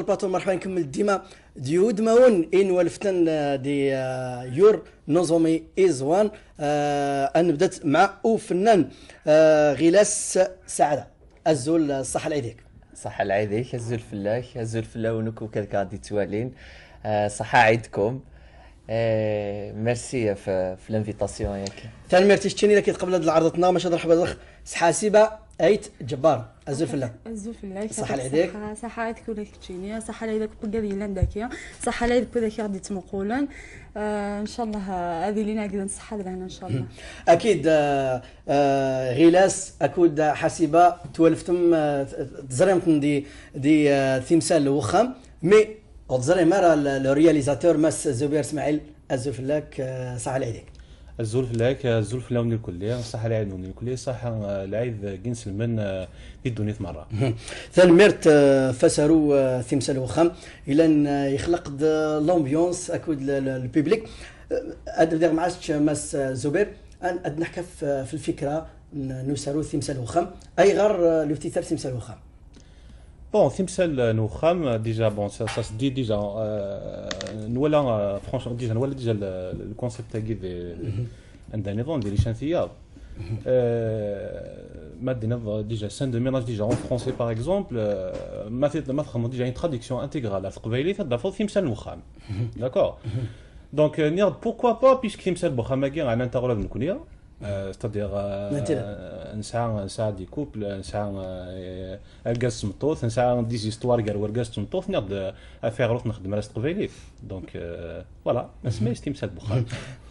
الباطو مرحبا نكمل ديما ديود ماون ان والفتن دي يور نظامي ازوان ان بدات مع فنان غلاس سعده الزول الصحه العيديك صحة العيديك الزول فلاك الزول فلاونك وكذا غادي توالين صحة عيدكم ميرسي في الانفيتاسيون ياك ثاني ميرتي شتيني لك قبل هذه العرضتنا ماشي مرحبا دخ حاسبه ايت جبار الزول فلاك الزول فلاك صحة العيديك صحة عيدك ولا كتشيني صحة العيدك بقى لانداكيا صحة العيدك ولا غادي تمقولن ان شاء الله هذه لينا كذا نصحى لهنا ان شاء الله اكيد غلاس اكيد حاسبه تولفتم تزرمتم دي تمثال وخام مي وتزري مره الرياليزاتور ماس زبير اسماعيل الزول فلاك صحة العيديك الزول فلاك الزول فلاوني الكلية صح العيد وني الكلية صح العيد جنس المن في الدنيا مرة ثان ميرت فسروا تمثال وخام الى ان يخلق لومبيونس اكيد البيبليك ادير معاش ماس زبير ان نحكي في الفكره نسروا تمثال وخام اي غير الافتتاح تمثال وخام بون تمثال نوخام ديجا بون سا دي ديجا نولا فرونشمون ديجا نولا ديجا الكونسيبت تاعي عندنا نظام ديال الشانتياب ما دينا ديجا سان دو ميناج ديجا اون فرونسي باغ اكزومبل ما تخدموا ديجا اون تراديكسيون انتيغرال في قبايلي تضافوا تمثال نوخام داكور دونك نيرد بوركوا با بيسك تمثال بوخام كاع عندنا تاغولاد نكونيا ستادير نسعى دي كوبل نسعى الكاس مطوث نسعى دي زيستوار كاع وركاس مطوث نقد افير روح نخدم راس قبايلي دونك فوالا اسمي تمثال بوخام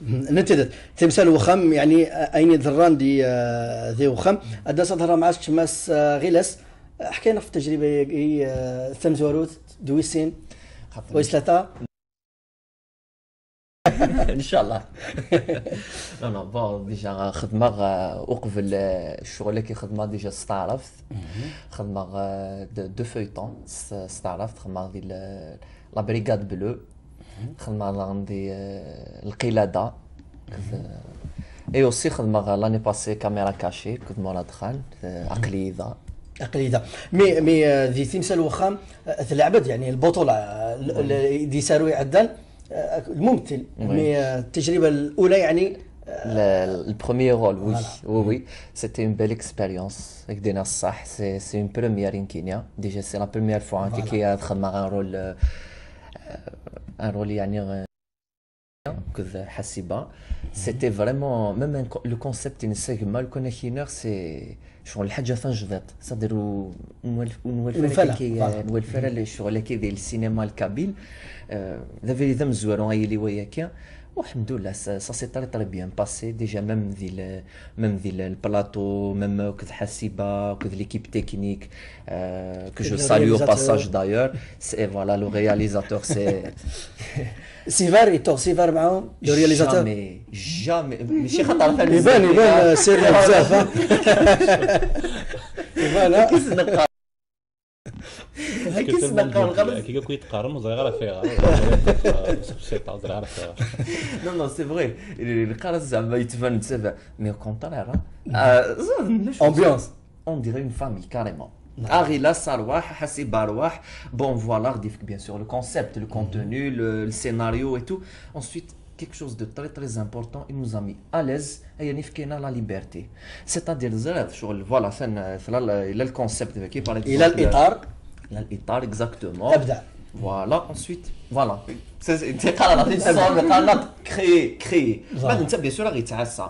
نتدت تمثال وخام يعني اين ذران دي ذي وخام ادا صدر معاك ماس غلاس حكينا في التجربه ثمزوروت دويسين ويسلاتا ان شاء الله انا بون ديجا خدمه وقبل الشغل كي خدمه ديجا استعرفت خدمه دو فيتون استعرفت خدمه ديال لا بريغاد بلو خدمه عندي القلاده اي اوسي خدمه لاني باسي كاميرا كاشي كنت مولا دخل عقليده مي ذي تمثال وخام تلعبت يعني البطوله دي ساروي عدن الممثل مي التجربه الاولى يعني البروميير رول وي سيتي اون بيل اكسبيريونس دينا الصح سي اون بروميير ان كينيا ديجا سي لا بروميير فوا كي تخدم ان رول يعني كذا حاسبه سيتي فريمون ميم لو كونسيبت نسيك مال كنا كينر سي شغل الحاجه فنجدت صدروا نوالفره الشغل كي ديال السينما الكابيل ذا فيري مزوارون غايلي وياك والحمد لله سا سي تري بيان باسي ديجا ميم ذي البلاطو ميم كذا حاسبه كذا ليكيب تكنيك كو جو ساليو باساج دايور سي فوالا لو رياليزاتور سي سيفار معاهم لو رياليزاتور جامي ماشي خطر فان يبان سيريا بزاف يبان كي كي يتقارن زي غير فيها سي تاع غير فيها نو سي فغي القرص زعما يتبان تسبع مي كونترير امبيونس اون ديري اون فامي كاريمون غلاس ارواح حاسبه ارواح بون فوالا رديفك بيان سور لو كونسيبت لو كونتوني لو سيناريو اي تو ensuite quelque chose de très important il nous a mis à l'aise et نفكينا لا ليبرتي c'est-à-dire زرف شغل فوالا فين الى الكونسيبت كي بار الى الاطار اكزاكتومون ابدع فوالا ensuite فوالا انت قال كري بعد انت بيان سور غيتعسى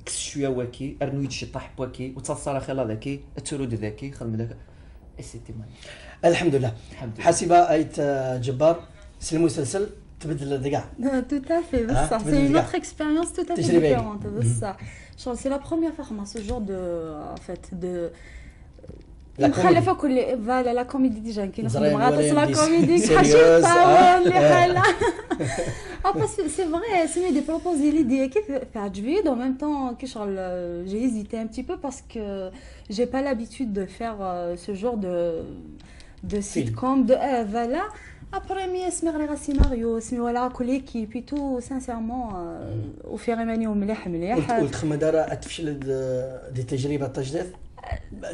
شويه واكي ارنويد شي طاح بواكي وتصل خلال ذاكي الترود ذاكي خدم ذاك سيتي مان الحمد لله حاسبه ايت جبار سي المسلسل تبدل كاع tout à fait بصح c'est une autre expérience tout à fait différente بصح c'est la première fois que ce genre de en fait de مخلفه كل فوالا لا كوميدي ديجا كاين نخدم غاطس لا كوميدي حاشي اللي حاله ابا سي فري سي دي بروبوزي ليدي كيف تعجبني en même temps كي شغل j'ai hésité un petit peu parce que j'ai pas l'habitude de faire ce genre de sitcom de voilà après مي اسمي غير سيناريو اسمي ولا كل ايكيب تو سانسيرمون وفي غيماني مليح والتخمه دار تفشل دي تجربه تجديد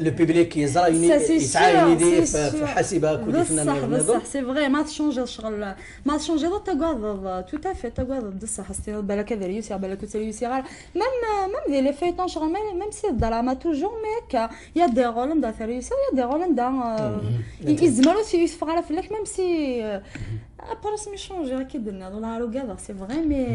لو بيبليك يزرع يسعى يدي في حاسبه كل فنان بصح سي فري ما تشونجي الشغل ما تشونجي تقعد تو تافي تقعد بصح استي بالك هذا ريوسي بالك تريوسي غير ميم دي لي فيتون شغل ميم سي الدراما توجور ميك يا دي رول ندا ريوسي يا دي رول ندا يزمرو سي يسفغ فيك ميم سي Après, ça change, dans la regard, c'est vrai, mais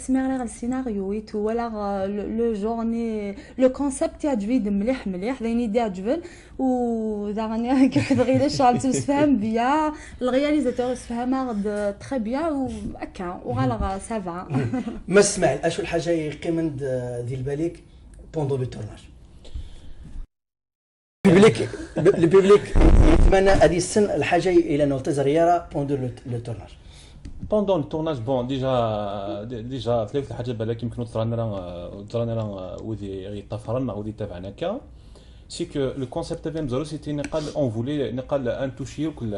c'est le scénario et tout, voilà, le journée, le concept est advenu de مليح مليح, une idée advenu, ou dernier كيف تغير الشغل تفهم bien, le réalisateur يفهم très bien ou هكا وغالغ ça va. ما اسمع اشو الحاجه يقيم ذي الباليك pendant le tournage. البيبليك يتمنى هذه السن الحاجه الى نوتيز ريارة بوندو لو تورناج. بوندون لو تورناج بون ديجا ثلاث الحاجات بالك يمكن ترانا وذي غيطفرنا وذي تابعنا هكا c'est que le concept تاعنا مزالو سيتي نقال اون فولي نقال انتوشيو كل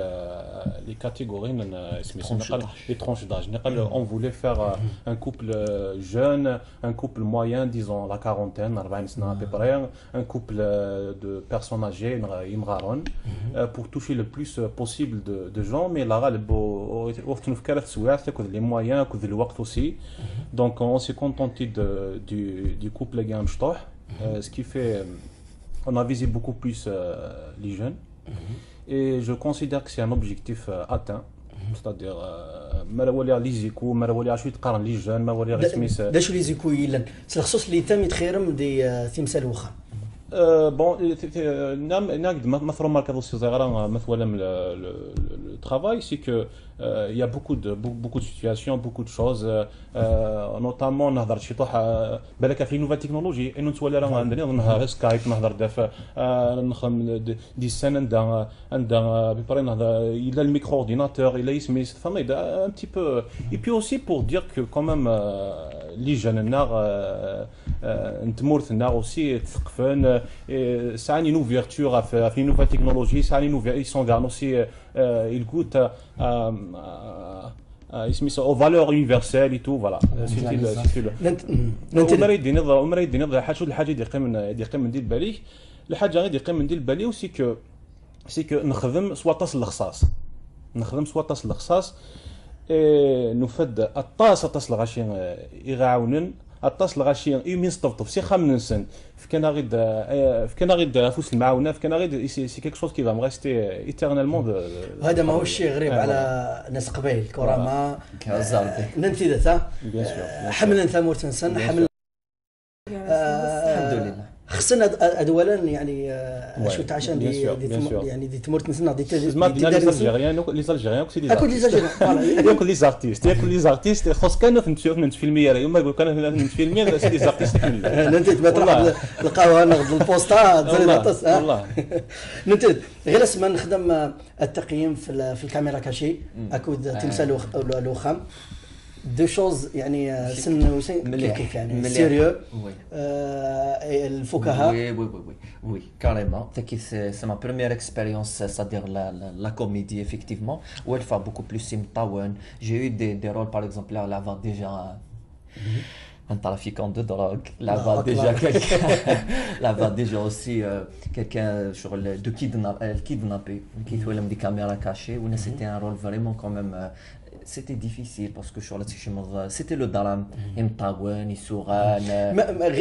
لي كاتيجوري نقال لي ترونش داج نقال اون فولي فير ان كوبل جون ان كوبل موين ديزون لا كارونتين 40 سنه ابري ان كوبل دو بيرسون اجي يمغارون pour toucher le plus possible de gens mais la غالب وقت في 3 سوايع تاخذ لي موين تاخذ الوقت aussi donc on s'est contenté du couple اللي مشطوح ce qui fait on a visé beaucoup plus les jeunes et je considère que c'est un objectif atteint c'est-à-dire مراولي لي زيكو مراولي شويه تقارن لي جون مراولي غير سميس داش لي زيكو يلان الخصوص اللي تم يتخيرم دي تمثال وخا بون نقد مثلا ماركه صغيره مثلا le travail c'est que il y a beaucoup de situations beaucoup de choses notamment نهضر شي طوح بالك في نوفا تكنولوجي انه نتولى راه عندنا نهضر سكايب نهضر داف نخدم دي سن عندها بيبري نهضر الى الميكرو اورديناتور الى يسمي فهمي un petit peu et puis aussi pour dire que quand même لي جون النار نتمورث النار aussi تثقفن ساعه une ouverture في نوفا تكنولوجي ساعه une ouverture ils sont garant aussi il goûte اسمي aux valeurs universelles et tout voilà c'était مريد نض حاجه الحاجه اللي يقيم من ديال بالي الحاجه غير يقيم من ديال بالي وسي كو نخدم سوا طاس الخصاص نفد الطاس الغاشي يغاونن الطاس الغاشي يمين سطفطف سي خام نسن فكان غير فوس المعاونه فكان غير سي كيك شوز كي فا مغيستي ايترنالمون هذا ماهوش شيء غريب على ناس قبيل كرامه ننتي ذا حمل انت مورتنسن حمل الحمد لله خصنا اولا يعني شو عشان يعني دي تمرت نسنا دي زعما لي زالجيريان كسي دي ياكل لي زارتيست خص كانوا في فيلميه يوم يقول كانوا في فيلميه سي دي زارتيست انت تبع القهوه ناخذ البوسطات والله انت غير اسمع نخدم التقييم في الكاميرا كاشي اكود تمثال الوخام دو شوز يعني سن كيف يعني سيريو الفكاهه oui carrément c'est ma première expérience c'est-à-dire la comédie effectivement où elle fait beaucoup plus simtawen j'ai eu des rôles par exemple là va déjà un trafiquant de drogue là-bas déjà quelqu'un là-bas déjà aussi quelqu'un sur de kidnappé qui fait des caméras cachées où c'était un rôle vraiment quand même c'était difficile parce que sur la c'était le drame امطاون يسوغان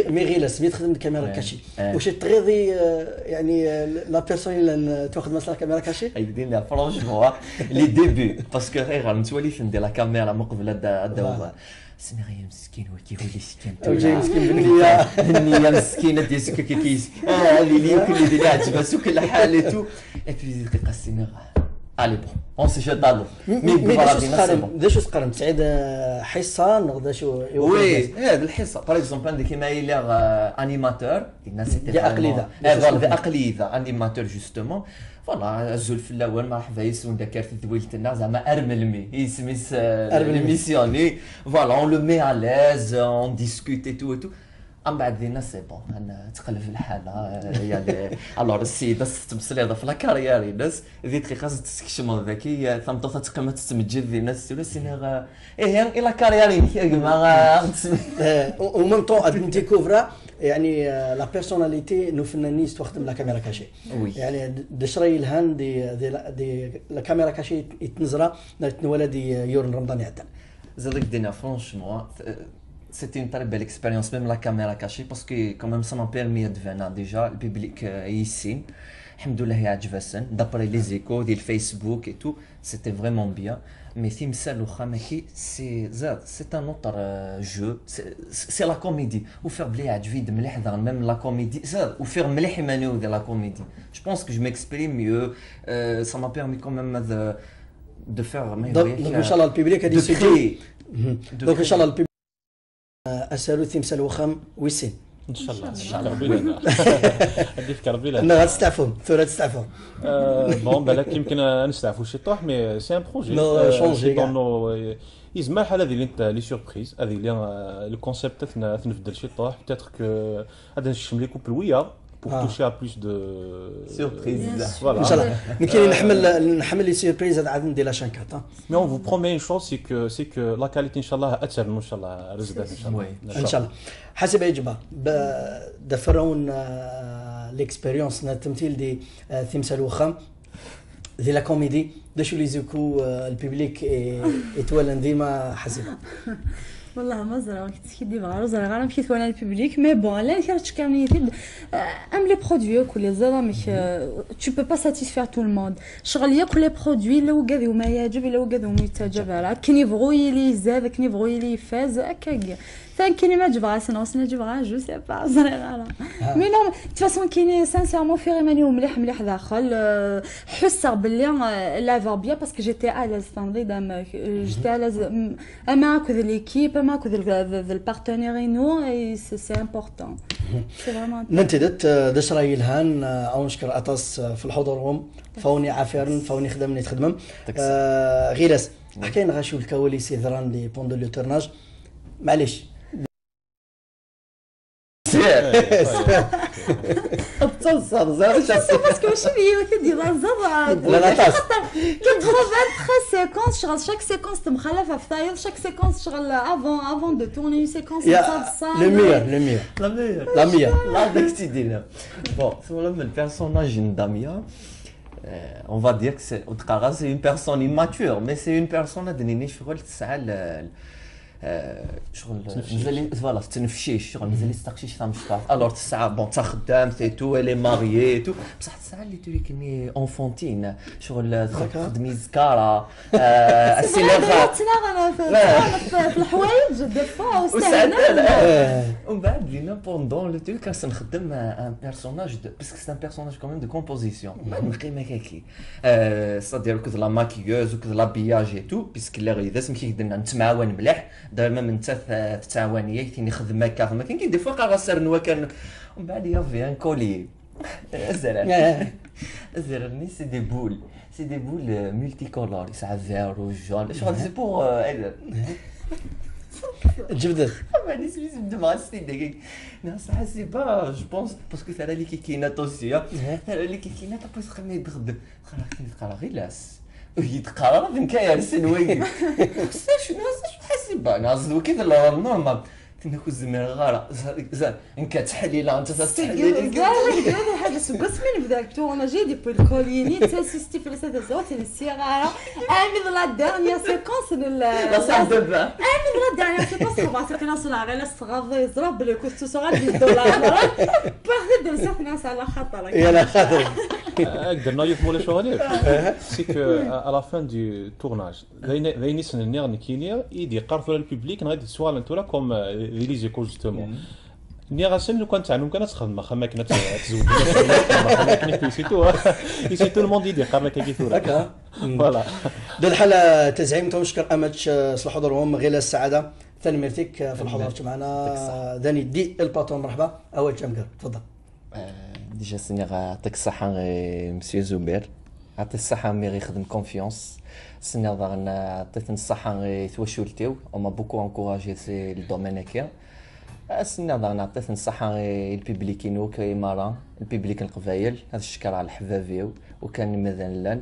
مي غير سميت خدمت كاميرا كاشي واش تغيضي يعني لا بيرسون اللي تاخذ مثلا كاميرا كاشي يدينا فرانشمون لي ديبي باسكو غير نتولي ندير لا كاميرا من قبل الدوره سنغيا مسكين وكيف ولي سكين جاي مسكين بالنيه مسكينه ديال سكا كيس اللي كل اللي عجبها سوك الحالته اي بي دقيقه السنغ allez bon on se jette dans l'eau mais داش تقارن سعيد حصه نغدا شو وي هذا الحصه باغ اكزومبل عندك كيما يليغ انيماتور الناس دي عقليده عقليده انيماتور جوستومون فوالا الزول في الاول مرحبا يسون داك ذويلتنا زعما ارملمي يسميس ليميسيوني فوالا اون لو مي ا ليز اون ديسكوت اي تو من بعد دينا سي بون تقلب الحاله يعني الوغ السيده تمثل هذا في لاكارير ناس ذيك خاص تستكشم ذاكي ثم تقيم تتمجد ذي ناس ولا سينا ايه الى كارير يا جماعه او ميم طون ديكوفرا يعني لا بيرسوناليتي نو فنانيست تخدم لا كاميرا كاشي يعني دشري الهان دي لا كاميرا كاشي يتنزرا نتنولا دي يورن رمضان يعدل زادك دينا فرانشمون c'était une très belle expérience, même la caméra cachée, parce que quand même ça m'a permis de venir déjà, le public ici, alhamdoulilah, d'après les échos, le Facebook et tout, c'était vraiment bien. Mais Timsal ou Khamaki, c'est un autre jeu, c'est la comédie. Ou faire blier vide, même la comédie, ou faire mlih de la comédie. Je pense que je m'exprime mieux, ça m'a permis quand même de faire... Donc, Inch'Allah, le public a dit ce donc, Inch'Allah, le public اسالو تمثال وخام ويسين ان شاء الله كربي لنا هذيك كربي لنا لا غتستعفوا ثورة تستعفوا بون بالك يمكن نستعفوا شي طوح مي سي ان بروجي شونجي دون يزما الحاله هذه اللي لي سوربريز هذه اللي لو كونسيبت تنفدل شي طوح بيتيتر كو غادي نشم لي كوبل pour toucher à plus de surprises. Voilà. Inch'Allah. نكيل نحمل لي سيربريز عاد ندير لا شانكات. Mais on vous promet une chose c'est que la qualité inchallah أكثر إن شاء الله رزقات إن شاء الله. إن شاء الله. حسب إجابة دفرون l'expérience التمثيل دي تمثال وخام دي لا كوميدي دشو لي زوكو الببليك يتولن ديما حسب. والله ما زرا كنت كي ديما زرا غير مشيت وانا البوبليك مي بون لا كرهت كاني ام لي برودوي كل زرا مي tu peux pas satisfaire tout le monde شغل ياكل لي برودوي لو قاذي وما يعجب لو قاذي وما يتعجب راه كاين يبغوا يلي زاد كاين يبغوا يلي يفاز هكاك ثاني كاين ما جبغا سنه جبغا جو سي با زرا غير مي نو تفاصون كاين سانسيرمون في ريماني مليح داخل حسر باللي لا فا بيان باسكو جيتي الاز تنظيم جيتي الاز معاك ليكيب معاك البارتنيرينو سي امبورطون سي فريمون ننتدت دشراي الهان او نشكر اطاس في الحضورهم فوني عافيرن فوني خدمني تخدمم غيلاس حكينا غاشو الكواليس ذران دي بوندو لو تورناج معليش بتصل زعما باسكو واش هي كدير زعما لا طاس كتخوفات تري سيكونس شغل شاك سيكونس مخلفه في طايل شاك سيكونس شغل افون دو تورني اون سيكونس لو ميور لا داك تيديرها بون سما من البيرسوناج داميا on va dire que c'est une personne immature mais c'est une personne اللي شغل تسعى شغل مازال فوالا تنفشيش شغل مازال يستقشيش تاع مشطاف الوغ تسعى بون تا خدام سي تو الي ماريي تو بصح تسعى اللي تولي كني اونفونتين شغل تخدمي زكاره السينما في الحوايج دي فوا ومن بعد لينا بوندون لو تول كان نخدم ان بيرسوناج باسكو سي ان بيرسوناج كومون دو كومبوزيسيون نقي مكاكي صدير كذا لا ماكيوز وكذا لابياج اي تو باسكو اللي غير لازم كيخدمنا نتمعاون مليح دائما من تتعاونيه كاين خدمه كاع ما كاين دي فوا قرا سرنوا كان ومن بعد يافي ان كولي زرني سي دي بول مولتي كولور ساعه فير وجون شغل سي بور جبدت ما نسميش بدمع السيد ناس حاسي با جو بونس باسكو ثرا لي كيكينا توسيا ثرا لي كيكينا تبقى خمي تخدم خرا غير لاس يتقرر بنكايا السنوي شنو حاسب ناس كيف النورمال تنكو زمير غاره انك تحليله انت تستحلي هذا حاجه سبس من بداك تو انا جي دي بول كوليني تاسيستي في هذا الزوت السياره امين لا ديرنيير سيكونس لا صاح دابا امين لا ديرنيير سيكونس خبات كنا صنع غير الصغار يضرب بلي كنت صغار بالدولار باغي ندير ناس على خاطر يلا خاطر قدرنا يفهموا لي شغاليك سي كو على لا فان دو تورناج ذاين سنير نكينير يدي قرفوا للبوبليك غادي سوال انتولا كوم لي زيكو جوستومون ني غاسل لو كان تعلم كانت تخدم خما كنا تزوج خما كنا يسي تو الموند يدير قرنا كيثور هكا فوالا دول الحاله تزعيم تنشكر اماتش حضورهم غير السعاده ثاني ميرتيك في الحضور معنا داني دي الباطون مرحبا اول جامكر تفضل ديجا سينيغ يعطيك الصحه مسيو زبير يعطيك الصحه مي يخدم كونفيونس سينيغ عطيتني الصحه توشولتيو وما بوكو انكوراجي سي الدومين هكا السنة نعطيه الصحة البيبليكينو كيمارا البيبليك القبايل هذا الشكر على الحبابيو وكان مثلا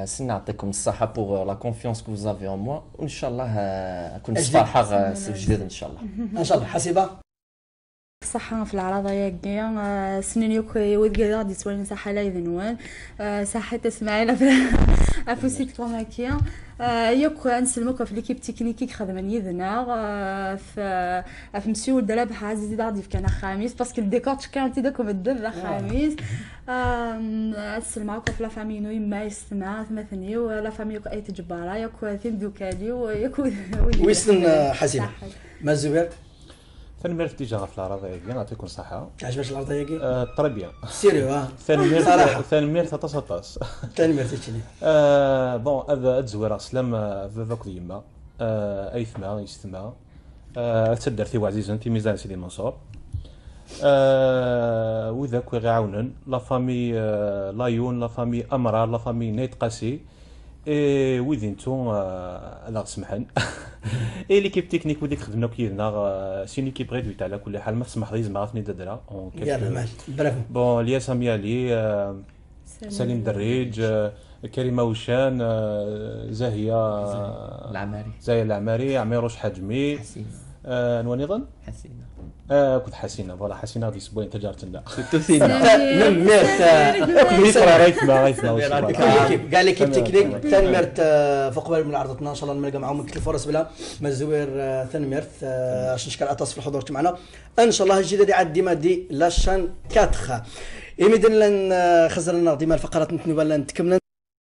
سنة نعطيكم الصحة بوغ لا كونفيونس كو فوزافي اون موا وان شاء الله كون فرحة جديد ان شاء الله. ان شاء الله. حسيبة صحة في العراضة ياكيا سنين يوكي وذكر دي سوالين صحة لا يذنوان صحة اسماعيل افوسيت كوماكيا يوك نسلموك في ليكيب تكنيكي خدمن يذنا في مسيو الدراب حازي داردي في كان خامس باسكو الديكور كان تيداكم الدر خامس نسلموك في لا فامي نو يما يسمع مثني ولا فامي اي تجبارا يوك ثين دوكالي ويوك ويسن حسيبة ما الزبير ثاني ديجا في العرضية نعطيكم صحة. عجبك العرضية كي؟ التربية. سيريو ثاني تطاس. ثاني تشني. بون هذا الزويرة سلام ذاك ديما أيثما يستما تدر ثي عزيزا في ميزان سيدي منصور. وذاك يعاونن لا فامي لايون لا فامي أمرار لا فامي نيت قاسي. ويدينتو الله سمحن اي ليكيب تكنيك وديك خدمنا كيدنا سي ليكيب ريدويت على كل حال ما تسمح لي زعما عرفتني دادرا يلا مال برافو بون ليا سامي علي سليم دريج كريمه وشان زاهيه العماري عميروش حجمي نواني ظن حسينه كنت حسينه فوالا حسينه غادي اسبوعين تجارتنا توثينا ميرت رايتنا كاع ليكيب تكنيك ثاني ميرت فوق من عرضتنا ان شاء الله نلقى معاهم كل الفرص بلا ما الزوير ثاني ميرت عشان نشكر اطاس في الحضور معنا ان شاء الله الجديد عاد ديما دي لاشان 4 ايميدن لن خزرنا ديما الفقرات نتنوبا لن تكملنا